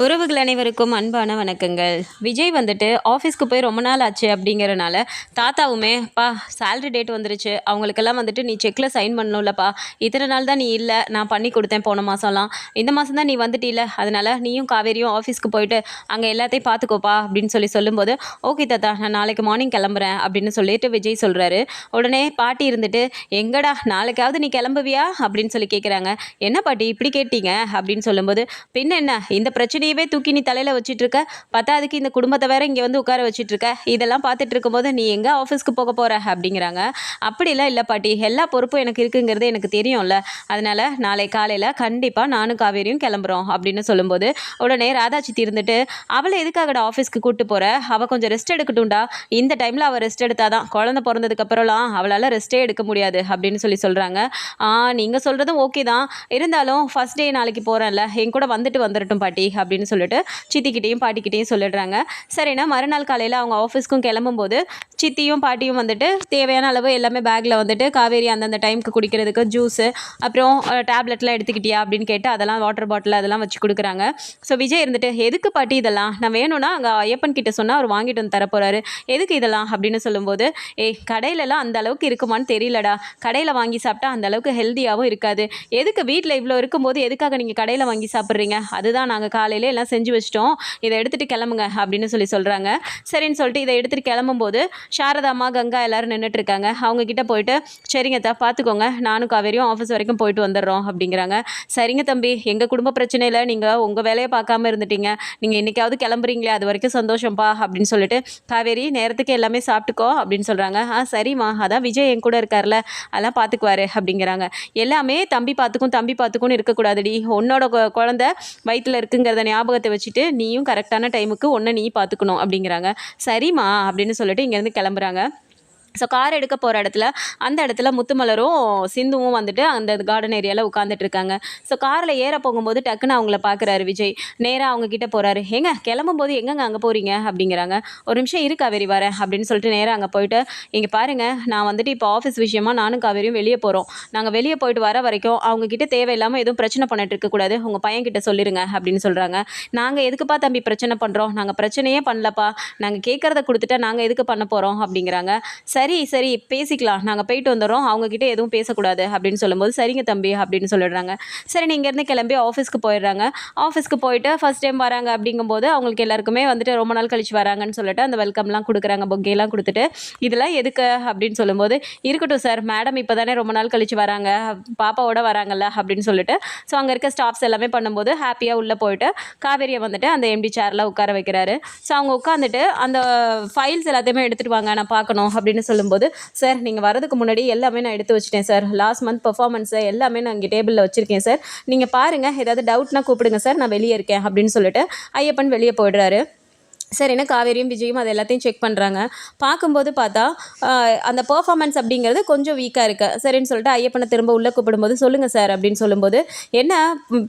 உறவுகள் அனைவருக்கும் அன்பான வணக்கங்கள். விஜய் வந்துட்டு ஆஃபீஸ்க்கு போய் ரொம்ப நாள் ஆச்சு அப்படிங்கிறனால, தாத்தாவுமே, "அப்பா சேலரி டேட் வந்துருச்சு. அவங்களுக்கெல்லாம் வந்துட்டு நீ செக்ல சைன் பண்ணணும்லப்பா. இத்தனை நாள் தான் நீ இல்ல. நான் பண்ணி குடுத்தேன் போன மாசம்லாம். இந்த மாசம் தான் நீ வந்துட்டீல. அதனால நீயும் காவேரியும் ஆஃபீஸ்க்கு போயிட்டு அங்க எல்லாத்தையும் பார்த்துக்கோப்பா" அப்படின்னு சொல்லும்போது, "ஓகே தாத்தா, நான் நாளைக்கு மார்னிங் கிளம்புறேன்" அப்படின்னு சொல்லிட்டு விஜய் சொல்றாரு. உடனே பாட்டி இருந்துட்டு, "எங்கடா நாளைக்காவது நீ கிளம்புவியா?" அப்படின்னு கேட்குறாங்க. "என்ன பாட்டி இப்படி கேட்டீங்க?" அப்படின்னு சொல்லும்போது, "பின்ன என்ன இந்த பிரச்சனையவே தூக்கி நீ தலையில வச்சிட்டு இருக்க. பத்தாததுக்கு இந்த குடும்பத்தை வேற இங்க வந்து உட்கார வச்சிட்டு இருக்க. இதெல்லாம் பார்த்துட்டு இருக்கும்போது நீ எங்க ஆஃபீஸ்க்கு போக போற அப்படிங்கிறாங்க. அப்படிலாம் இல்லை பாட்டி, எல்லா பொறுப்பும் எனக்கு இருக்குங்கிறது எனக்கு தெரியும்ல. அதனால நாளை காலையில கண்டிப்பா நானும் காவேரியும் கிளம்புறோம் அப்படின்னு சொல்லும்போது, உடனே ராதா சித்தி இருந்துட்டு, அவளை எதுக்காகடா ஆஃபீஸ்க்கு கூட்டு போற? அவ கொஞ்சம் ரெஸ்ட் எடுக்கட்டும்டா. இந்த டைம்ல அவ ரெஸ்ட் எடுத்தாதான் குழந்தை பிறந்ததுக்கு அப்புறம்லாம் அவளால ரெஸ்டே எடுக்க முடியாது அப்படின்னு சொல்றாங்க. நீங்க சொல்றதும் ஓகே தான். இருந்தாலும் ஃபர்ஸ்ட் டே நாளைக்கு போறேன்ல, என் கூட வந்துட்டு வந்துடட்டும் பாட்டி அப்படின்னு சொல்லிட்டு சித்திக்கிட்டையும் பாட்டிக்கிட்டையும் சொல்லிடுறாங்க. சரிண்ணா, மறுநாள் காலையில் அவங்க ஆஃபீஸ்க்கும் கிளம்பும்போது சித்தியும் பாட்டியும் வந்துட்டு தேவையான அளவு எல்லாமே பேக்கில் வந்துட்டு காவேரி அந்தந்த டைமுக்கு குடிக்கிறதுக்கு ஜூஸு, அப்புறம் டேப்லெட்லாம் எடுத்துக்கிட்டியா அப்படின்னு கேட்டு அதெல்லாம் வாட்டர் பாட்டில் அதெல்லாம் வச்சு கொடுக்குறாங்க. ஸோ விஜய் இருந்துட்டு, "எதுக்கு பாட்டி இதெல்லாம்? நான் வேணும்னா அங்கே ஐயப்பன் கிட்ட சொன்னால் அவர் வாங்கிட்டு வந்து தரப்போறாரு. எதுக்கு இதெல்லாம்?" அப்படின்னு சொல்லும்போது, கடையிலலாம் அந்த அளவுக்கு இருக்குமான்னு தெரியலடா. கடையில் வாங்கி சாப்பிட்டா அந்த அளவுக்கு ஹெல்த்தியாகவும் இருக்காது. எதுக்கு வீட்டில் இவ்வளோ இருக்கும்போது எதுக்காக நீங்கள் கடையில் வாங்கி சாப்பிட்றீங்க? அதுதான் நாங்கள் காலையிலே எல்லாம் செஞ்சு வச்சிட்டோம். இதை எடுத்துகிட்டு கிளம்புங்க அப்படின்னு சொல்கிறாங்க. சரின்னு சொல்லிட்டு இதை எடுத்துகிட்டு கிளம்பும்போது சாரதாம்மா, கங்கா எல்லாரும் நின்றுட்டு இருக்காங்க. அவங்க கிட்ட போயிட்டு, "சரிங்க தா, பார்த்துக்கோங்க. நானும் காவேரியும் ஆஃபீஸ் வரைக்கும் போயிட்டு வந்துடுறோம்" அப்படிங்கிறாங்க. "சரிங்க தம்பி, எங்கள் குடும்ப பிரச்சனையில் நீங்கள் உங்கள் வேலையை பார்க்காம இருந்துட்டீங்க. நீங்கள் என்றைக்காவது கிளம்புறீங்களே, அது வரைக்கும் சந்தோஷம்ப்பா" அப்படின்னு சொல்லிட்டு, "காவேரி நேரத்துக்கு எல்லாமே சாப்பிட்டுக்கோ" அப்படின்னு சொல்கிறாங்க. சரிம்மா, அதான் விஜய் என் கூட இருக்கார்ல, அதெல்லாம் பார்த்துக்குவாரு" அப்படிங்கிறாங்க. "எல்லாமே தம்பி பார்த்துக்கும்னு இருக்கக்கூடாதுடி. உன்னோட குழந்தை வயிற்றில் இருக்குங்கிறத ஞாபகத்தை வச்சுட்டு நீயும் கரெக்டான டைமுக்கு ஒன்றை நீ பார்த்துக்கணும்" அப்படிங்கிறாங்க. "சரிம்மா" அப்படின்னு சொல்லிட்டு இங்கேருந்து கிளம்புறாங்க. ஸோ கார் எடுக்க போகிற இடத்துல அந்த இடத்துல முத்துமலரும் சிந்துவும் வந்துட்டு அந்த கார்டன் ஏரியாவில் உட்காந்துட்டு இருக்காங்க. ஸோ காரில் ஏற போகும்போது டக்குன்னு அவங்கள பார்க்குறாரு விஜய். நேராக அவங்க கிட்ட போகிறாரு. "ஏங்க கிளம்பும்போது எங்கங்க அங்கே போகிறீங்க?" அப்படிங்கிறாங்க. "ஒரு நிமிஷம் இரு காவேரி, வரேன்" அப்படின்னு சொல்லிட்டு நேராக அங்கே போயிட்டு, "இங்கே பாருங்க, நான் வந்துட்டு இப்போ ஆஃபீஸ் விஷயமா நானும் காவேரியும் வெளியே போகிறோம். நாங்கள் வெளியே போயிட்டு வர வரைக்கும் அவங்க கிட்ட தேவையில்லாமல் எதுவும் பிரச்சனை பண்ணிட்டு இருக்கக்கூடாது. உங்கள் பையன்கிட்ட சொல்லிடுங்க" அப்படின்னு சொல்கிறாங்க. "நாங்கள் எதுக்குப்பா தம்பி பிரச்சனை பண்ணுறோம்? நாங்கள் பிரச்சனையே பண்ணலப்பா. நாங்கள் கேட்குறத கொடுத்துட்டா நாங்கள் எதுக்கு பண்ண போகிறோம்" அப்படிங்கிறாங்க. "சரி சரி, பேசிக்கலாம். நாங்கள் போயிட்டு வந்துடுறோம். அவங்கக்கிட்ட எதுவும் பேசக்கூடாது" அப்படின்னு சொல்லும்போது, "சரிங்க தம்பி" அப்படின்னு சொல்லிடுறாங்க. சரி, இங்கேருந்து கிளம்பி ஆஃபீஸ்க்கு போயிடுறாங்க. ஆஃபீஸ்க்கு போயிட்டு ஃபர்ஸ்ட் டைம் வராங்க அப்படிங்கும்போது அவங்களுக்கு எல்லாருக்குமே வந்துட்டு ரொம்ப நாள் கழிச்சு வராங்கன்னு சொல்லிட்டு அந்த வெல்கம்லாம் கொடுக்குறாங்க. பொக்கேலாம் கொடுத்துட்டு, "இதெல்லாம் எதுக்கு?" அப்படின்னு சொல்லும்போது, "இருக்கட்டும் சார், மேடம் இப்போ தானே ரொம்ப நாள் கழிச்சு வராங்க, பாப்பாவோட வராங்கல்ல" அப்படின்னு சொல்லிட்டு, ஸோ அங்கே இருக்க ஸ்டாஃப்ஸ் எல்லாமே பண்ணும்போது ஹாப்பியாக உள்ளே போயிட்டு காவேரியை வந்துட்டு அந்த எம்டி சேரில் உட்கார வைக்கிறாரு. ஸோ அவங்க உட்காந்துட்டு அந்த ஃபைல்ஸ் எல்லாத்தையுமே எடுத்துகிட்டு வாங்க, நான் பார்க்கணும் அப்படின்னு சொல்லும்போது, "சார், நீங்கள் வரதுக்கு முன்னாடி எல்லாமே நான் எடுத்து வச்சுட்டேன் சார். லாஸ்ட் மந்த் பெர்ஃபார்மன்ஸை எல்லாமே நான் இங்கே டேபிளில் வச்சுருக்கேன் சார். நீங்கள் பாருங்கள், ஏதாவது டவுட்னா கூப்பிடுங்க சார், நான் வெளியே இருக்கேன்" அப்படின்னு சொல்லிட்டு ஐயப்பன் வெளியே போயிடுறாரு. சரின்னு காவேரியும் விஜயும் அது எல்லாத்தையும் செக் பண்ணுறாங்க. பார்க்கும்போது பார்த்தா அந்த பெர்ஃபார்மன்ஸ் அப்படிங்கிறது கொஞ்சம் வீக்காக இருக்குது. சரின்னு சொல்லிட்டு ஐயப்பனை திரும்ப உள்ளே கூப்பிடும்போது, "சொல்லுங்கள் சார்" அப்படின்னு சொல்லும்போது, "என்ன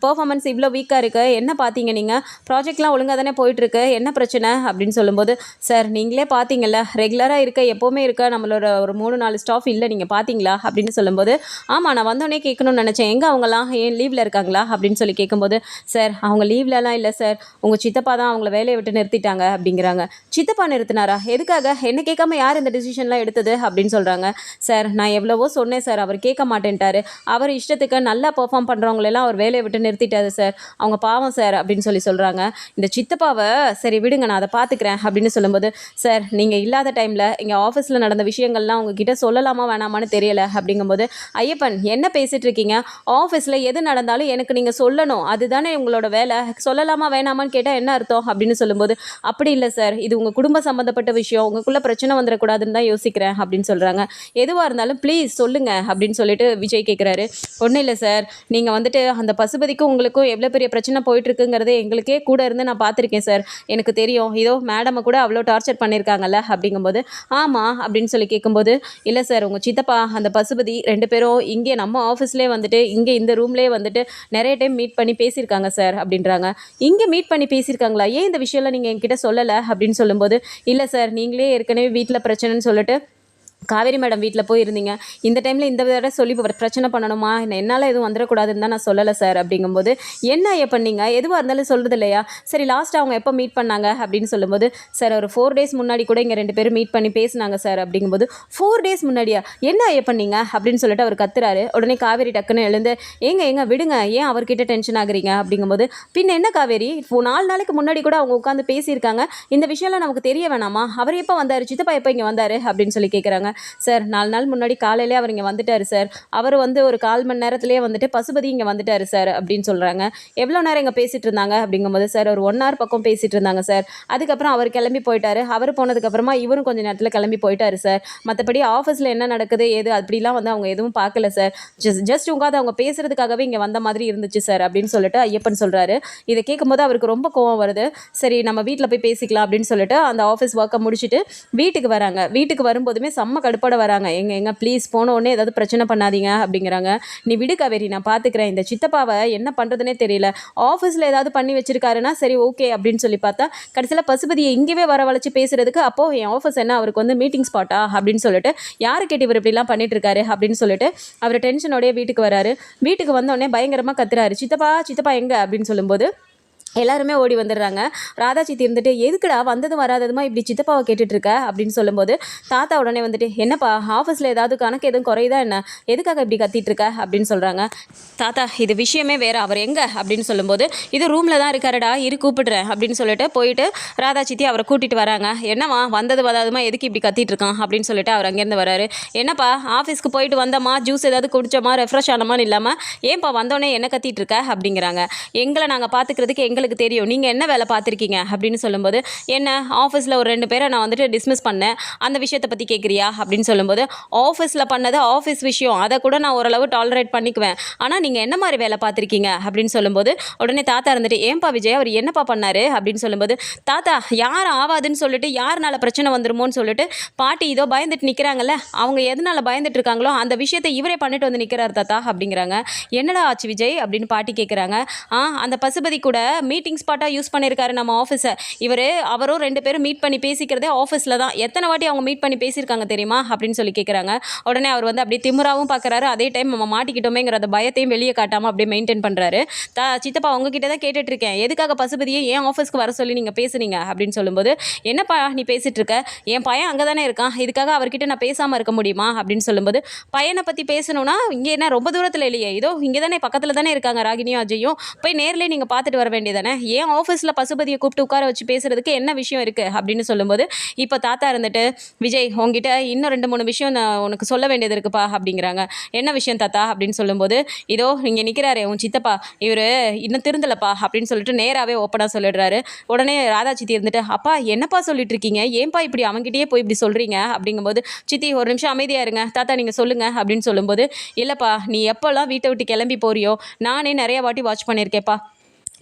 பெர்ஃபார்மன்ஸ் இவ்வளோ வீக்காக இருக்குது? என்ன பார்த்தீங்க நீங்கள்? ப்ராஜெக்ட்லாம் ஒழுங்காக தானே போயிட்டுருக்கு. என்ன பிரச்சனை?" அப்படின்னு சொல்லும்போது, "சார், நீங்களே பார்த்தீங்கல்ல, ரெகுலராக எப்போவுமே இருக்க நம்மளோட ஒரு 3-4 ஸ்டாஃப் இல்லை, நீங்கள் பார்த்தீங்களா?" அப்படின்னு சொல்லும்போது, "ஆமாம், நான் வந்தோடனே கேட்கணும்னு நினச்சேன். எங்கே அவங்களாம்? ஏன் லீவில் இருக்காங்களா?" அப்படின்னு கேட்கும்போது, "சார், அவங்க லீவ்லலாம் இல்லை சார். உங்கள் சித்தப்பா தான் அவங்கள வேலையை விட்டு நிறுத்திட்டாங்க" அப்படிங்கிறாங்க. "சித்தப்பா நிறுத்தினாரா? எதுக்காக? என்ன கேட்காம யார் இந்த டிசிஷன்லாம் எடுத்தது?" அப்படின்னு சொல்கிறாங்க. "சார், நான் எவ்வளவோ சொன்னேன் சார், அவர் கேட்க மாட்டேன்ட்டாரு. அவர் இஷ்டத்துக்கு நல்லா பெர்ஃபார்ம் பண்ணுறவங்களெல்லாம் அவர் வேலையை விட்டு நிறுத்திட்டாரு சார். அவங்க பாவம் சார்" அப்படின்னு சொல்கிறாங்க. இந்த சித்தப்பாவை, "சரி விடுங்க, நான் அதை பார்த்துக்கிறேன்" அப்படின்னு சொல்லும்போது, "சார், நீங்கள் இல்லாத டைமில் இங்கே ஆஃபீஸில் நடந்த விஷயங்கள்லாம் உங்ககிட்ட சொல்லலாமா வேணாமான்னு தெரியலை" அப்படிங்கும்போது, "ஐயப்பன், என்ன பேசிகிட்டு இருக்கீங்க? ஆஃபீஸில் எது நடந்தாலும் எனக்கு நீங்கள் சொல்லணும். அதுதானே உங்களோட வேலை. சொல்லலாமா வேணாமான்னு கேட்டால் என்ன அர்த்தம்?" அப்படின்னு சொல்லும்போது, "அப்படி இல்லை சார், இது உங்கள் குடும்ப சம்மந்தப்பட்ட விஷயம். உங்களுக்குள்ளே பிரச்சனை வந்துடக்கூடாதுன்னு தான் யோசிக்கிறேன்" அப்படின்னு சொல்கிறாங்க. "எதுவாக இருந்தாலும் ப்ளீஸ் சொல்லுங்கள்" அப்படின்னு சொல்லிட்டு விஜய் கேட்குறாரு. "ஒன்றும் இல்லை சார், நீங்கள் வந்துட்டு அந்த பசுபதிக்கும் உங்களுக்கும் எவ்வளோ பெரிய பிரச்சனை போயிட்டுருக்குங்கிறதே எங்களுக்கே கூட இருந்து நான் பார்த்துருக்கேன் சார். எனக்கு தெரியும். இதோ மேடமை கூட அவ்வளோ டார்ச்சர் பண்ணியிருக்காங்கல்ல" அப்படிங்கும்போது, "ஆமாம்" அப்படின்னு கேட்கும்போது, "இல்லை சார், உங்கள் சித்தப்பா அந்த பசுபதி 2 பேரும் இங்கே நம்ம ஆஃபீஸ்லேயே வந்துட்டு இங்கே இந்த ரூம்லேயே வந்துட்டு நிறைய டைம் மீட் பண்ணி பேசியிருக்காங்க சார்" அப்படின்றாங்க. "இங்கே மீட் பண்ணி பேசியிருக்காங்களா? ஏன் இந்த விஷயம்லாம் நீங்கள் என்கிட்ட சொல்லலை?" அப்படின்னு சொல்லும்போது, "இல்லை சார், நீங்களே ஏற்கனவே வீட்டில் பிரச்சனைன்னு சொல்லிட்டு காவேரி மேடம் வீட்டில் போயிருந்தீங்க. இந்த டைமில் இந்த தடவை சொல்லி பிரச்சனை பண்ணணுமா? என்னால் எதுவும் வந்துடக்கூடாதுன்னு தான் நான் சொல்லலை சார் அப்படிங்கும்போது, என்ன பண்ணீங்க? எதுவாக இருந்தாலும் சொல்கிறது இல்லையா? சரி லாஸ்ட்டாக அவங்க எப்போ மீட் பண்ணாங்க அப்படின்னு சொல்லும்போது, சார் ஒரு 4 டேஸ் முன்னாடி கூட இங்கே 2 பேரும் மீட் பண்ணி பேசினாங்க சார் அப்படிங்கும்போது, 4 டேஸ் முன்னாடியா? என்ன பண்ணீங்க அப்படின்னு சொல்லிட்டு அவர் கத்துறாரு. உடனே காவேரி டக்குன்னு எழுந்து, ஏங்க விடுங்க, ஏன் அவர்கிட்ட டென்ஷன் ஆகுறீங்க அப்படிங்கும்போது, பின்ன என்ன காவேரி, 4 நாளைக்கு முன்னாடி கூட அவங்க உட்காந்து பேசியிருக்காங்க. இந்த விஷயம்லாம் நமக்கு தெரிய வேணாமா? அவர் எப்போ வந்தார்? சித்தப்பா எப்போ இங்கே வந்தார் அப்படின்னு சொல்லி கேட்குறாங்க. சார் 4 நாள் முன்னாடி காலையிலே அவர் இங்கே வந்துட்டார் சார். அவர் வந்து ஒரு 1/4 மணி நேரத்திலேயே வந்துட்டு பசுபதி இங்கே வந்துட்டார் சார் அப்படின்னு சொல்கிறாங்க. எவ்வளோ நேரம் இங்கே பேசிகிட்டு இருந்தாங்க அப்படிங்கும்போது, சார் ஒரு 1 ஹவர் பக்கம் பேசிகிட்டு இருந்தாங்க சார். அதுக்கப்புறம் அவர் கிளம்பி போயிட்டார். அவர் போனதுக்கப்புறமா இவரும் கொஞ்சம் நேரத்தில் கிளம்பி போயிட்டார் சார். மற்றபடி ஆஃபீஸில் என்ன நடக்குது ஏது அப்படிலாம் வந்து அவங்க எதுவும் பார்க்கல சார். ஜஸ்ட் உட்காந்து அவங்க பேசுகிறதுக்காகவே இங்கே வந்த மாதிரி இருந்துச்சு சார் அப்படின்னு சொல்லிட்டு ஐயப்பன் சொல்கிறாரு. இதை கேட்கும்போது அவருக்கு ரொம்ப கோவம் வருது. சரி நம்ம வீட்டில் போய் பேசிக்கலாம் அப்படின்னு சொல்லிட்டு அந்த ஆஃபீஸ் ஒர்க்கை முடிச்சுட்டு வீட்டுக்கு வராங்க. வீட்டுக்கு வரும்போதுமே செம்ம கடுப்போட வராங்க. எங்க ப்ளீஸ் போன உடனே ஏதாவது பிரச்சனை பண்ணாதீங்க அப்படிங்கிறாங்க. நீ விடு காவேரி, நான் பார்த்துக்கிறேன். இந்த சித்தப்பாவை என்ன பண்ணுறதுனே தெரியல. ஆஃபீஸில் ஏதாவது பண்ணி வச்சிருக்காருன்னா சரி ஓகே அப்படின்னு சொல்லி பார்த்தா, கடைசியில் பசுபதியை இங்கேயே வரவழைச்சு பேசுறதுக்கு, அப்போது என் ஆஃபீஸ் என்ன அவருக்கு வந்து மீட்டிங் ஸ்பாட்டா அப்படின்னு சொல்லிட்டு, யாரு கேட்டு இவர் இப்படிலாம் பண்ணிட்டு இருக்காரு அப்படின்னு சொல்லிட்டு அவர் டென்ஷனோடய வீட்டுக்கு வராரு. வீட்டுக்கு வந்தோடனே பயங்கரமாக கத்துறாரு. சித்தப்பா எங்கே அப்படின்னு சொல்லும்போது எல்லாருமே ஓடி வந்துடுறாங்க. ராதா சித்தி இருந்துட்டு, எதுக்குடா வந்ததும் வராததுமா இப்படி சித்தப்பாவை கேட்டுட்டு இருக்க அப்படின்னு சொல்லும்போது, தாத்தா உடனே வந்துட்டு, என்னப்பா ஆஃபீஸில் ஏதாவது கணக்கு எதுவும் குறையுதா என்ன, எதுக்காக இப்படி கத்திட்டு இருக்க அப்படின்னு சொல்கிறாங்க. தாத்தா இது விஷயமே வேறு, அவர் எங்கே அப்படின்னு சொல்லும்போது, இது ரூமில் தான் இருக்காருடா, கூப்பிடுறேன் அப்படின்னு சொல்லிட்டு போயிட்டு ராதா சித்தி அவரை கூட்டிகிட்டு வராங்க. என்னம்மா வந்தது வராதுமா எதுக்கு இப்படி கத்திட்டு இருக்கான் அப்படின்னு சொல்லிட்டு அவர் அங்கேருந்து வராரு. என்னப்பா ஆஃபீஸ்க்கு போயிட்டு வந்தோமா, ஜூஸ் ஏதாவது குடிச்சோமா, ரெஃப்ரெஷ் ஆனோமான்னு இல்லாமல் ஏன்ப்பா வந்தோடனே என்ன கத்திட்டு இருக்க அப்படிங்கிறாங்க. எங்களை நாங்கள் பார்த்துக்கிறதுக்கு எங்களுக்கு தெரியும், நீங்கள் என்ன வேலை பார்த்துருக்கீங்க அப்படின்னு சொல்லும்போது, என்ன ஆஃபீஸில் ஒரு 2 பேரை நான் வந்துட்டு டிஸ்மிஸ் பண்ணேன், அந்த விஷயத்தை பற்றி கேட்குறியா அப்படின்னு சொல்லும்போது, ஆஃபீஸில் பண்ணது ஆஃபீஸ் விஷயம், அதை கூட நான் ஓரளவு டாலரேட் பண்ணிக்குவேன், ஆனால் நீங்கள் என்ன மாதிரி வேலை பார்த்துருக்கீங்க அப்படின்னு சொல்லும்போது, உடனே தாத்தா இருந்துட்டு, ஏன்பா விஜய் அவர் என்னப்பா பண்ணார் அப்படின்னு சொல்லும்போது, தாத்தா யார் ஆவாதுன்னு சொல்லிட்டு யாருனால பிரச்சனை வந்துருமோன்னு சொல்லிட்டு பாட்டி இதோ பயந்துட்டு நிற்கிறாங்கல்ல, அவங்க எதனால பயந்துட்டு இருக்காங்களோ அந்த விஷயத்தை இவரே பண்ணிட்டு வந்து நிற்கிறார் தாத்தா அப்படிங்கிறாங்க. என்னடா ஆச்சு விஜய் அப்படின்னு பாட்டி கேட்குறாங்க. அந்த பசுபதி கூட மீட்டிங் ஸ்பாட்டாக யூஸ் பண்ணியிருக்காரு நம்ம ஆஃபீஸை. அவரும் 2 பேரும் மீட் பண்ணி பேசிக்கிறதே ஆஃபீஸில் தான். எத்தனை வாட்டி அவங்க மீட் பண்ணி பேசியிருக்காங்க தெரியுமா அப்படின்னு சொல்லி கேட்குறாங்க. உடனே அவர் வந்து அப்படியே திமிராவும் பார்க்குறாரு, அதே டைம் நம்ம மாட்டிக்கிட்டோமேங்கிற அந்த பயத்தையும் வெளியே காட்டாமல் அப்படியே மெயின்டைன் பண்ணுறாரு. சித்தப்பா உங்ககிட்ட தான் கேட்டுட்ருக்கேன், எதுக்காக பசுபதியை ஏன் ஆஃபீஸ்க்கு வர சொல்லி நீங்கள் பேசுனீங்க அப்படின்னு சொல்லும்போது, என்னப்பா நீ பேசிகிட்டு இருக்க, என் பையன் அங்கே தானே இருக்கான், இதுக்காக அவர்கிட்ட நான் பேசாமல் இருக்க முடியுமா அப்படின்னு சொல்லும்போது, பையனை பற்றி பேசணும்னா இங்கே என்ன ரொம்ப தூரத்தில் இல்லையே, இதோ இங்கே தானே பக்கத்தில் தானே இருக்காங்க ராகினியும் அஜயும், போய் நேர்லேயே நீங்கள் பார்த்துட்டு வர வேண்டியதானே, ஏன் ஆஃபீஸில் பசுபதியை கூப்பிட்டு உட்கார வச்சு பேசுறதுக்கு என்ன விஷயம் இருக்குது அப்படின்னு சொல்லும்போது, இப்போ தாத்தா இருந்துட்டு, விஜய் உங்ககிட்ட இன்னும் 2-3 விஷயம் நான் உனக்கு சொல்ல வேண்டியது இருக்குப்பா அப்படிங்கிறாங்க. என்ன விஷயம் தாத்தா அப்படின்னு சொல்லும்போது, இதோ இங்கே நிற்கிறாரு உன் சித்தப்பா, இவர் இன்னும் திருந்தலப்பா அப்படின்னு சொல்லிட்டு நேராகவே ஓப்பனாக சொல்லிடுறாரு. உடனே ராதா சித்தி இருந்துட்டு, அப்பா என்னப்பா சொல்லிட்டு இருக்கீங்க, ஏன்பா இப்படி அவங்ககிட்டயே போய் இப்படி சொல்கிறீங்க அப்படிங்கும்போது, சித்தி ஒரு நிமிஷம் அமைதியாக இருங்க, தாத்தா நீங்கள் சொல்லுங்கள் அப்படின்னு சொல்லும்போது, இல்லைப்பா நீ எப்போல்லாம் வீட்டை விட்டு கிளம்பி போறியோ நானே நிறைய வாட்டி வாட்ச் பண்ணியிருக்கேப்பா,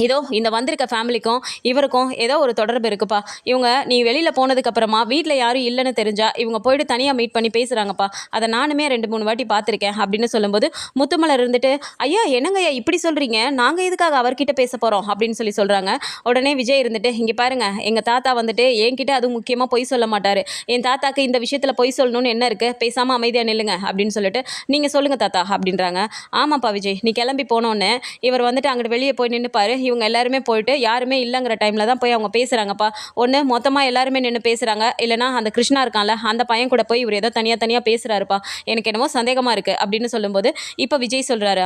இதோ இந்த வந்திருக்க ஃபேமிலிக்கும் இவருக்கும் ஏதோ ஒரு தொடர்பு இருக்குப்பா, இவங்க நீ வெளியில் போனதுக்கப்புறமா வீட்டில் யாரும் இல்லைன்னு தெரிஞ்சா இவங்க போய்ட்டு தனியாக மீட் பண்ணி பேசுகிறாங்கப்பா, அதை நானுமே 2-3 வாட்டி பார்த்துருக்கேன் அப்படின்னு சொல்லும்போது, முத்துமலர் இருந்துட்டு, ஐயா என்னங்க ஐயா இப்படி சொல்கிறீங்க, நாங்கள் எதுக்காக அவர்கிட்ட பேச போகிறோம் அப்படின்னு சொல்கிறாங்க. உடனே விஜய் இருந்துட்டு, இங்கே பாருங்கள் எங்கள் தாத்தா வந்துட்டு என்கிட்ட அதுவும் முக்கியமாக பொய் சொல்ல மாட்டார், என் தாத்தாக்கு இந்த விஷயத்தில் பொய் சொல்லணும்னு என்ன இருக்குது, பேசாமல் அமைதியாக நில்லுங்க அப்படின்னு சொல்லிட்டு நீங்கள் சொல்லுங்கள் தாத்தா அப்படின்றாங்க. ஆமாப்பா விஜய் நீ கிளம்பி போனோன்னே இவர் வந்துட்டு அங்கிட்டு வெளியே போய் நின்றுப்பார், இவங்க எல்லாருமே போயிட்டு யாருமே இல்லைங்கிற டைமில் தான் போய் அவங்க பேசுகிறாங்கப்பா, ஒன்று மொத்தமாக எல்லாருமே நின்று பேசுகிறாங்க, இல்லைனா அந்த கிருஷ்ணா இருக்கான்ல அந்த பையன் கூட போய் இவர் ஏதோ தனியாக பேசுகிறாருப்பா, எனக்கு என்னமோ சந்தேகமாக இருக்குது அப்படின்னு சொல்லும்போது, இப்போ விஜய் சொல்கிறாரு,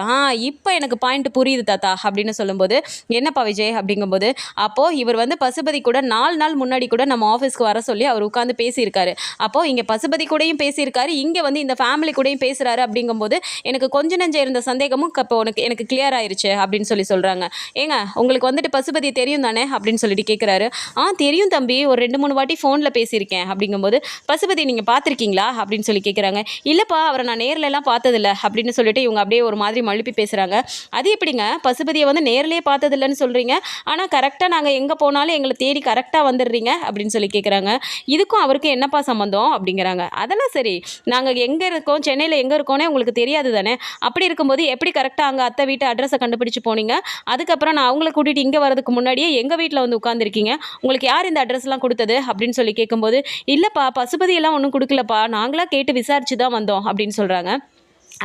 இப்போ எனக்கு பாயிண்ட் புரியுது தாத்தா அப்படின்னு சொல்லும்போது, என்னப்பா விஜய் அப்படிங்கும்போது, அப்போது இவர் வந்து பசுபதி கூட 4 நாள் முன்னாடி கூட நம்ம ஆஃபீஸ்க்கு வர சொல்லி அவர் உட்காந்து பேசியிருக்காரு, அப்போது இங்கே பசுபதி கூடயும் பேசியிருக்காரு, இங்கே வந்து இந்த ஃபேமிலி கூடயும் பேசுகிறாரு அப்படிங்கும்போது எனக்கு கொஞ்சம் நெஞ்சம் இருந்த சந்தேகமும் இப்போ எனக்கு கிளியர் ஆயிடுச்சு அப்படின்னு சொல்கிறாங்க. ஏங்க உங்களுக்கு வந்துட்டு பசுபதி தெரியும் தானே அப்படின்னு சொல்லிட்டு கேட்குறாரு. தெரியும் தம்பி, ஒரு 2-3 வாட்டி ஃபோனில் பேசியிருக்கேன் அப்படிங்கும்போது, பசுபதி நீங்கள் பார்த்துருக்கீங்களா அப்படின்னு சொல்லி கேட்குறாங்க. இல்லைப்பா அவரை நான் நேர்லலாம் பார்த்ததில்ல அப்படின்னு சொல்லிட்டு இவங்க அப்படியே ஒரு மாதிரி மழுப்பி பேசுகிறாங்க. அது எப்படிங்க பசுபதியை வந்து நேர்லேயே பார்த்ததில்லன்னு சொல்கிறீங்க, ஆனால் கரெக்டாக நாங்கள் எங்கே போனாலும் எங்களை தேடி கரெக்டாக வந்துடுறீங்க அப்படின்னு சொல்லி கேட்குறாங்க. இதுக்கும் அவருக்கும் என்னப்பா சம்மந்தம் அப்படிங்கிறாங்க. அதெல்லாம் சரி, நாங்கள் எங்கே இருக்கோம், சென்னையில் எங்கே இருக்கோன்னே உங்களுக்கு தெரியாது தானே, அப்படி இருக்கும்போது எப்படி கரெக்டாக அங்கே அத்தை வீட்டு அட்ரஸை கண்டுபிடிச்சு போனீங்க, அதுக்கப்புறம் நான் அவங்கள கூட்டிகிட்டு இங்கே வரதுக்கு முன்னாடியே எங்கள் வீட்டில் வந்து உட்காந்துருக்கீங்க. உங்களுக்கு யார் இந்த அட்ரஸ்லாம் கொடுத்தது அப்படின்னு சொல்லி கேட்கும்போது, இல்லைப்பா பசுபதியெல்லாம் ஒன்றும் கொடுக்கலப்பா, நாங்களாக கேட்டு விசாரிச்சு தான் வந்தோம் அப்படின்னு சொல்கிறாங்க.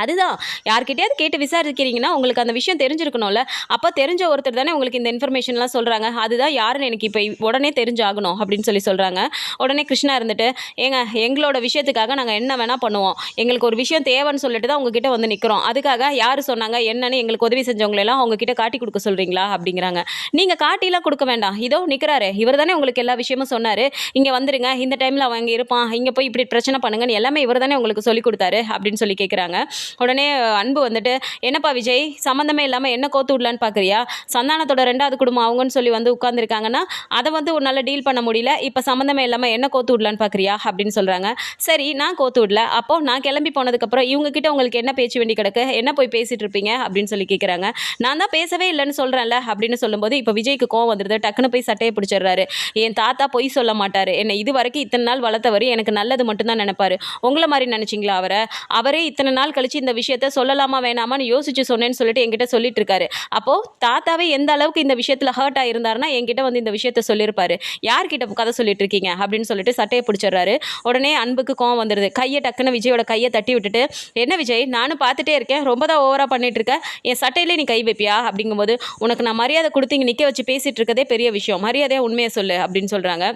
அதுதான். யார்கிட்டயாவது கேட்டு விசாரிக்கிறீங்கன்னா, உங்களுக்கு அந்த விஷயம் தெரிஞ்சிருக்கணும்ல. அப்ப தெரிஞ்ச ஒருத்தர் தானே உங்களுக்கு இந்த இன்ஃபர்மேஷன்லாம் சொல்றாங்க. அதுதான் யாருன்னு எனக்கு இப்ப உடனே தெரிஞ்சாகணும் அப்படின்னு சொல்லி சொல்றாங்க. உடனே கிருஷ்ணா இருந்துட்டு, "ஏங்க எங்களோட விஷயத்துக்காக நாங்க என்ன வேணா பண்ணுவோம். எங்களுக்கு ஒரு விஷயம் தேவைன்னு சொல்லிட்டு தான் உங்ககிட்ட வந்து நிக்கிறோம். அதுக்காக யாரு சொன்னாங்க, என்னன்னு எங்களுக்கு உதவி செஞ்சவங்களெல்லாம் அவங்க கிட்ட காட்டி குடுக்க சொல்றீங்களா?" அப்படிங்கிறாங்க. "நீங்க காட்டிலாம் குடுக்க வேண்டாம். இதோ நிக்கிறாரு. இவர் தானே உங்களுக்கு எல்லா விஷயமும் சொன்னாரு. இங்க வந்துருங்க. இந்த டைம்ல அவன் இங்க இருப்பான். இங்க போய் இப்படி பிரச்சனை பண்ணுங்கன்னு எல்லாமே இவர் தானே உங்களுக்கு சொல்லிக் குடுத்தாரு." அப்படின்னு சொல்லி கேட்குறாங்க. உடனே அன்பு வந்துட்டு, "என்னப்பா விஜய், சம்மந்தமே இல்லாமல் என்ன கோத்து விடலான்னு பார்க்குறியா? சந்தானத்தோட 2வது குடும்பம் அவங்கன்னு சொல்லி வந்து உட்காந்துருக்காங்கன்னா, அதை வந்து உன்னால் டீல் பண்ண முடியல. இப்போ சம்மந்தமே இல்லாமல் என்ன கோத்து விடலான்னு பார்க்குறியா?" அப்படின்னு சொல்கிறாங்க. "சரி, நான் கோத்து விடல. அப்போ நான் கிளம்பி போனதுக்கப்புறம் இவங்க கிட்ட உங்களுக்கு என்ன பேச்சு வேண்டி கிடக்கு? என்ன போய் பேசிட்டு இருப்பீங்க?" அப்படின்னு சொல்லி கேட்குறாங்க. "நான் தான் பேசவே இல்லைன்னு சொல்கிறேன்ல" அப்படின்னு சொல்லும்போது, இப்போ விஜய்க்கு கோவம் வந்துடுது. டக்குன்னு போய் சட்டையை பிடிச்சிடுறாரு. "என் தாத்தா பொய் சொல்ல மாட்டார். என்னை இது வரைக்கும் இத்தனை நாள் வளர்த்தவர் எனக்கு நல்லது மட்டும்தான் நினைப்பாரு. உங்களை மாதிரி நினச்சிங்களா அவரை? அவரே இத்தனை நாள் கழிச்சு இந்த விஷயத்த சொல்லலாமா வேணாமான்னு யோசிச்சு சொன்னேன்னு சொல்லிட்டு என்கிட்ட சொல்லிட்டு இருக்காரு. அப்போ தாத்தாவே எந்த அளவுக்கு இந்த விஷயத்துல ஹர்ட் ஆயிருந்தாருன்னா என்கிட்ட வந்து இந்த விஷயத்த சொல்லியிருப்பாரு. யார்கிட்ட கதை சொல்லிட்டு இருக்கீங்க அப்படின்னு சொல்லிட்டு சட்டையை பிடிச்சிடுறாரு. உடனே அன்புக்கு கோவம் வந்துடுது. கையை டக்குன்னு விஜயோட கையை தட்டி விட்டுட்டு, "என்ன விஜய், நானும் பார்த்துட்டே இருக்கேன், ரொம்ப தான் ஓவரா பண்ணிட்டு இருக்க. என் சட்டையிலே நீ கை வைப்பியா?" அப்படிங்கும்போது, "உனக்கு நான் மரியாதை கொடுத்து இங்கே நிற்க வச்சு பேசிட்டு இருக்கதே பெரிய விஷயம். மரியாதையாக உண்மையை சொல்லு" அப்படின்னு சொல்றாங்க.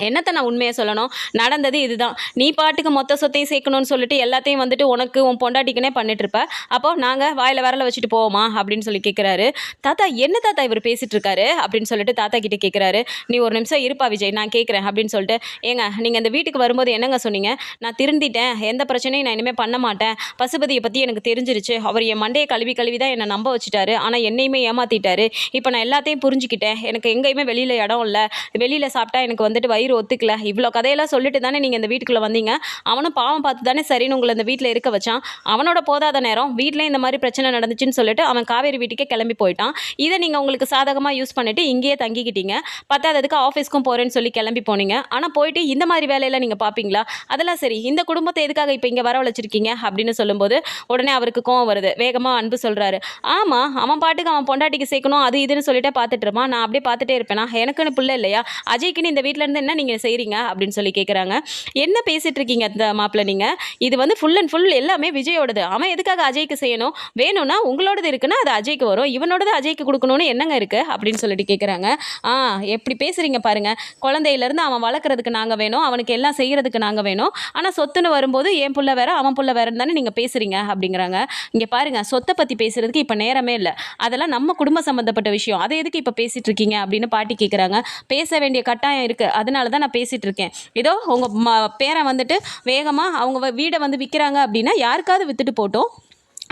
என்னத்த நான் உண்மையை சொல்லணும்? நடந்தது இதுதான். நீ பாட்டுக்கு மொத்த சொத்தையும் சேர்க்கணும்னு சொல்லிட்டு எல்லாத்தையும் வந்துட்டு உனக்கு உன் பொண்டாட்டிக்குனே பண்ணிட்டு இருப்ப. அப்போ நாங்க வாயில விரல வச்சுட்டு போவோமா அப்படின்னு சொல்லி கேட்குறாரு. "தாத்தா என்ன தாத்தா இவர் பேசிட்டு இருக்காரு?" அப்படின்னு சொல்லிட்டு தாத்தா கிட்ட கேட்குறாரு. "நீ ஒரு நிமிஷம் இருப்பா விஜய், நான் கேட்குறேன்" அப்படின்னு சொல்லிட்டு, "ஏங்க நீங்க இந்த வீட்டுக்கு வரும்போது என்னங்க சொன்னீங்க? நான் திருந்திட்டேன், எந்த பிரச்சனையும் நான் இனிமேல் பண்ண மாட்டேன், பசுபதியை பற்றி எனக்கு தெரிஞ்சிருச்சு, அவர் என் மண்டையை கழுவி கழுவி தான் என்னை நம்ப வச்சுட்டாரு, ஆனால் என்னையுமே ஏமாத்திட்டாரு, இப்போ நான் எல்லாத்தையும் புரிஞ்சுக்கிட்டேன், எனக்கு எங்கேயுமே வெளியில் இடம் இல்லை, வெளியில் சாப்பிட்டா எனக்கு வந்துட்டு வயிறு ஒத்துக்கல, இவ்வளோ கதையெல்லாம் சொல்லிட்டு தானே நீங்கள் இந்த வீட்டுக்குள்ளே வந்தீங்க, அவனும் பாவம் பார்த்து தானே சரின்னு உங்களை இந்த வீட்டில் இருக்க வச்சான், அவனோட போதாத நேரம் வீட்டில் இந்த மாதிரி பிரச்சனை நடந்துச்சுன்னு சொல்லிட்டு அவன் காவேரி வீட்டுக்கே கிளம்பி போயிட்டான், இதை நீங்கள் உங்களுக்கு சாதகமாக யூஸ் பண்ணிவிட்டு இங்கேயே தங்கிக்கிட்டீங்க, பத்தாததுக்கு ஆஃபீஸ்க்கும் போகிறேன்னு சொல்லி கிளம்பி போனீங்க, ஆனால் போயிட்டு இந்த மாதிரி வேலையெல்லாம் நீங்கள் பார்ப்பீங்களா, அதெல்லாம் சரி, இந்த குடும்பத்தை எதுக்காக இப்போ இங்கே வரவழைச்சிருக்கீங்க அப்படின்னு சொல்லும்போது உடனே அவருக்கு கோவம் வருது. வேகமாக அன்பு சொல்கிறாரு, "ஆமாம், அவன் பாட்டுக்கு அவன் பொண்டாட்டிக்கு சேர்க்கணும் அது இதுன்னு சொல்லிட்டு பார்த்துட்டு இருப்பான், நான் அப்படியே பார்த்துட்டே இருப்பேனா, எனக்குன்னு பிள்ளை இல்லையா, அஜய்க்குன்னு இந்த வீட்டில் இருந்து என்ன நீங்கள் செய்கிறீங்க அப்படின்னு சொல்லி கேட்குறாங்க. "என்ன பேசிட்டு இருக்கீங்க அந்த மாப்பிள்ள நீங்க, இது வந்து ஃபுல் அண்ட் ஃபுல் எல்லாமே விஜயோடது, அவன் எதுக்காக அஜய்க்கு செய்யணும், வேணும்னா உங்களோடது இருக்குன்னா அது அஜய்க்கு வரும், இவனோடது அஜய்க்கு கொடுக்கணும்னு என்னங்க இருக்குது அப்படின்னு சொல்லிட்டு கேட்குறாங்க. எப்படி பேசுகிறீங்க பாருங்க, குழந்தையிலேருந்து அவன் வளர்க்குறதுக்கு நாங்கள் வேணும், அவனுக்கு எல்லாம் செய்கிறதுக்கு நாங்கள் வேணும், ஆனால் சொத்துன்னு வரும்போது என் புள்ள வேற அவன் புள்ள வேறன்னு தானே நீங்கள் பேசுகிறீங்க அப்படிங்கிறாங்க. இங்கே பாருங்க, சொத்தை பற்றி பேசுகிறதுக்கு இப்போ நேரமே இல்லை, அதெல்லாம் நம்ம குடும்ப சம்மந்தப்பட்ட விஷயம், அதை எதுக்கு இப்போ பேசிகிட்டு இருக்கீங்க அப்படின்னு பாட்டி கேட்குறாங்க. பேச வேண்டிய கட்டாயம் இருக்குது, அதனால தான் நான் பேசிகிட்டு இருக்கேன். இதோ உங்கள் பேரன் வந்துட்டு வேகமாக அவங்க வீடை வந்து விற்கிறாங்க அப்படின்னா யாருக்காவது விற்றுட்டு போட்டோம்,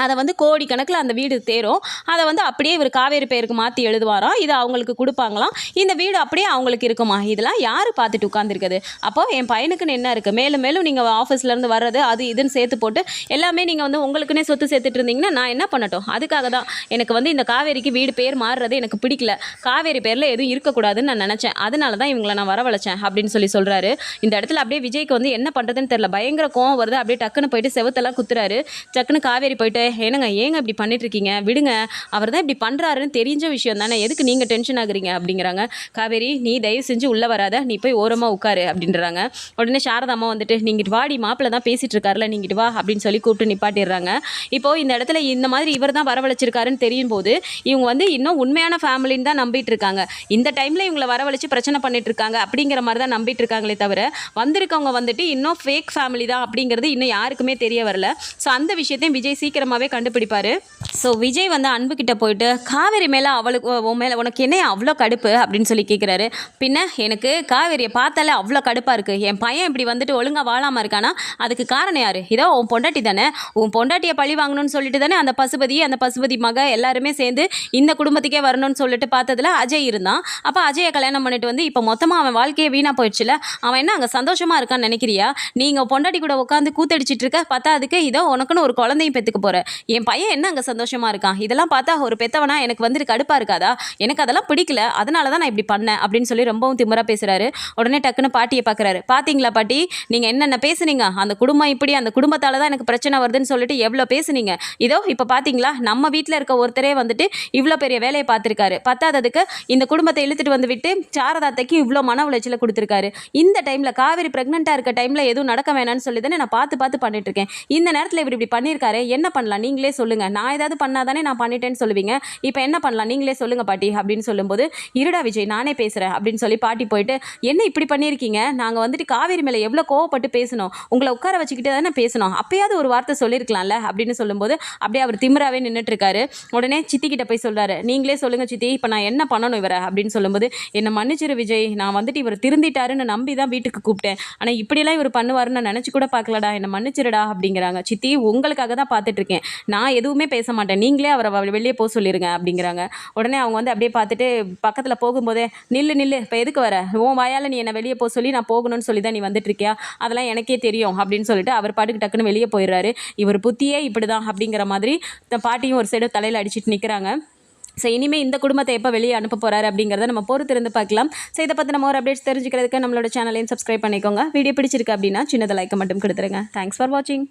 அதை வந்து கோடிக்கணக்கில் அந்த வீடு தேரும், அதை வந்து அப்படியே இவர் காவேரி பேருக்கு மாற்றி எழுதுவாராம், இதை அவங்களுக்கு கொடுப்பாங்களாம், இந்த வீடு அப்படியே அவங்களுக்கு இருக்குமா, இதெல்லாம் யார் பார்த்துட்டு உட்காந்துருக்குது, அப்போது என் பையனுக்குன்னு என்ன இருக்குது, மேலும் மேலும் நீங்கள் ஆஃபீஸ்லேருந்து வர்றது அது இதுன்னு சேர்த்து போட்டு எல்லாமே நீங்கள் வந்து உங்களுக்குன்னே சொத்து சேர்த்துட்டு இருந்தீங்கன்னா நான் என்ன பண்ணட்டும், அதுக்காக தான் எனக்கு வந்து இந்த காவேரிக்கு வீடு பேர் மாறுறது எனக்கு பிடிக்கல, காவேரி பேரில் எதுவும் இருக்கக்கூடாதுன்னு நான் நினச்சேன், அதனால தான் இவங்களை நான் வரவழைச்சேன் அப்படின்னு சொல்லி சொல்கிறாரு. இந்த இடத்துல அப்படியே விஜய்க்கு வந்து என்ன பண்ணுறதுன்னு தெரியல, பயங்கர கோவம் வருது, அப்படியே டக்குன்னு போயிட்டு செவத்தெல்லாம் குத்துறாரு. டக்குன்னு காவேரி போயிட்டு, "ஏனுங்க ஏங்க இப்படி பண்ணிட்டு இருக்கீங்க, விடுங்க, அவர் தான் இப்படி பண்ணுறாருன்னு தெரிஞ்ச விஷயம் தானே, எதுக்கு நீங்கள் டென்ஷன் ஆகுறீங்க" அப்படிங்கிறாங்க. "காவேரி நீ தயவு செஞ்சு உள்ளே வராத, நீ போய் ஓரமாக உட்காரு" அப்படின்றாங்க. உடனே சாரதா அம்மா வந்துட்டு, "நீங்கிட்டு வாடி, மாப்பிள்ள தான் பேசிட்டு இருக்காருல, நீங்கிட்டு வா" அப்படின்னு சொல்லி கூப்பிட்டு நிப்பாட்டிடுறாங்க. இப்போ இந்த இடத்துல இந்த மாதிரி இவர் தான் வரவழைச்சிருக்காருன்னு தெரியும் போது இவங்க வந்து இன்னும் உண்மையான ஃபேமிலின்னு தான் நம்பிட்டு இருக்காங்க, இந்த டைமில் இவங்களை வரவழைச்சு பிரச்சனை பண்ணிட்டு இருக்காங்க அப்படிங்கிற மாதிரி தான் நம்பிட்டு இருக்காங்களே தவிர வந்திருக்கவங்க வந்துட்டு இன்னும் ஃபேக் ஃபேமிலி தான் அப்படிங்கிறது இன்னும் யாருக்குமே தெரிய வரல. ஸோ அந்த விஷயத்தையும் விஜய் சீக்கிரமாகவே கண்டுபிடிப்பாரு. ஸோ விஜய் வந்து அன்பு கிட்ட போயிட்டு, "காவேரி மேலே அவளுக்கு உன் மேலே உனக்கு என்ன அவ்வளோ கடுப்பு அப்படின்னு சொல்லி கேட்குறாரு. "பின்ன எனக்கு காவேரியை பார்த்தாலே அவ்வளோ கடுப்பாக இருக்குது, என் பையன் இப்படி வந்துட்டு ஒழுங்காக வாழாமல் இருக்கானா, அதுக்கு காரணம் யார், இதோ உன் பொண்டாட்டி தானே, உன் பொண்டாட்டியை பழி வாங்கணும்னு சொல்லிட்டு தானே அந்த பசுபதி மக எல்லாருமே சேர்ந்து இந்த குடும்பத்துக்கே வரணும்னு சொல்லிட்டு பார்த்ததுல அஜய் இருந்தான், அப்போ அஜயை கல்யாணம் பண்ணிட்டு வந்து இப்போ மொத்தமாக அவன் வாழ்க்கையை வீணாக போயிடுச்சுல, அவன் என்ன அங்கே சந்தோஷமாக இருக்கான்னு நினைக்கிறியா, நீங்கள் பொண்டாட்டி கூட உட்காந்து கூத்தடிச்சிட்டு இருக்க, பார்த்தா அதுக்கு இதோ உனக்குன்னு ஒரு குழந்தையும் பெற்றுக்க போகிற, என் பையன் என்ன அங்கே சந்தோஷமாக இருக்கான், இதெல்லாம் பார்த்தா ஒரு பெத்தவனா எனக்கு வந்துட்டு கடுப்பாக இருக்காதா, எனக்கு அதெல்லாம் பிடிக்கல, அதனால தான் நான் இப்படி பண்ணேன் அப்படின்னு சொல்லி ரொம்பவும் திமிரா பேசுகிறாரு. உடனே டக்குன்னு பாட்டியை பார்க்குறாரு. பார்த்தீங்களா பாட்டி, நீங்கள் என்னென்ன பேசுனீங்க, அந்த குடும்பம் இப்படி, அந்த குடும்பத்தால் தான் எனக்கு பிரச்சனை வருதுன்னு சொல்லிட்டு எவ்வளோ பேசுனீங்க. இதோ இப்போ பார்த்தீங்களா, நம்ம வீட்டில் இருக்க ஒருத்தரே வந்துட்டு இவ்வளோ பெரிய வேலையை பார்த்துருக்காரு. பத்தாததுக்கு இந்த குடும்பத்தை இழுத்துட்டு வந்து விட்டு சாரதாத்தைக்கு இவ்வளோ மன உளைச்சலை கொடுத்துருக்காரு. இந்த டைமில் காவேரி ப்ரெக்னெண்ட்டாக இருக்க டைமில் எதுவும் நடக்க வேணாம்னு சொல்லி தானே நான் பார்த்து பார்த்து பண்ணிட்டு இருக்கேன். இந்த நேரத்தில் இவர் இப்படி பண்ணியிருக்காரு, என்ன பண்ணலாம் நீங்களே சொல்லுங்கள். நான் ஏதாவது பண்ணாதானே நான் பண்ணிட்டேன்னு சொல்லுவீங்க. இப்போ என்ன பண்ணலாம் நீங்களே சொல்லுங்கள் பாட்டி அப்படின்னு சொல்லும்போது, இருடா விஜய் நானே பேசுகிறேன் அப்படின்னு சொல்லி பாட்டி போயிட்டு, என்ன இப்படி பண்ணியிருக்கீங்க, நாங்கள் வந்துட்டு காவேரி மேலே எவ்வளோ கோவப்பட்டு பேசணும், உங்களை உட்கார வச்சுக்கிட்டே தானே பேசணும், அப்பயாவது ஒரு வார்த்தை சொல்லியிருக்கலாம்ல அப்படின்னு சொல்லும்போது அப்படியே அவர் திமிராவே நின்றுட்டு இருக்காரு. உடனே சித்திக்கிட்ட போய் சொல்கிறாரு, நீங்களே சொல்லுங்கள் சித்தி, இப்போ நான் என்ன பண்ணணும் இவரை அப்படின்னு சொல்லும்போது, என்னை மன்னிச்சிரு விஜய், நான் வந்துட்டு இவர் திருந்திட்டாருன்னு நம்பி தான் வீட்டுக்கு கூப்பிட்டேன், ஆனால் இப்படியெல்லாம் இவர் பண்ணுவாருன்னு நான் நினச்சி கூட பார்க்கலடா, என்னை மன்னிச்சிருடா அப்படிங்கிறாங்க. சித்தி உங்களுக்காக தான் பார்த்துட்டு இருக்கேன், நான் எதுவுமே பேச மாட்டேன், நீங்களே அவரை வெளியே போக சொல்லிடுங்க அப்படிங்கிறாங்க. உடனே அவங்க வந்து அப்படியே பார்த்துட்டு பக்கத்தில் போகும்போதே, நில்லு நில்லு, இப்போ எதுக்கு வர, உன் வாயால் நீ என்னை வெளியே போக சொல்லி நான் போகணும்னு சொல்லி தான் நீ வந்துட்டு இருக்கியா, அதெல்லாம் எனக்கே தெரியும் அப்படின்னு சொல்லிட்டு அவர் பாட்டுக்கு டக்குன்னு வெளியே போயிடுறாரு. இவர் புத்தியே இப்படி தான் அப்படிங்கிற மாதிரி பாட்டியும் ஒரு சைடு தலையில் அடிச்சுட்டு நிற்கிறாங்க. ஸோ இனிமேல் இந்த குடும்பத்தை எப்போ வெளியே அனுப்ப போகிறாரு அப்படிங்கிறத நம்ம பொறுத்திருந்து பார்க்கலாம். ஸோ இதை பற்றி நம்ம ஒரு அப்டேட்ஸ் தெரிஞ்சுக்கிறதுக்கு நம்மளோட சேனலையும் சப்ஸ்கிரைப் பண்ணிக்கோங்க. வீடியோ பிடிச்சிருக்கு அப்படின்னா சின்னதாக லைக் மட்டும் கொடுத்துருங்க. தேங்க்ஸ் ஃபார் வாட்சிங்.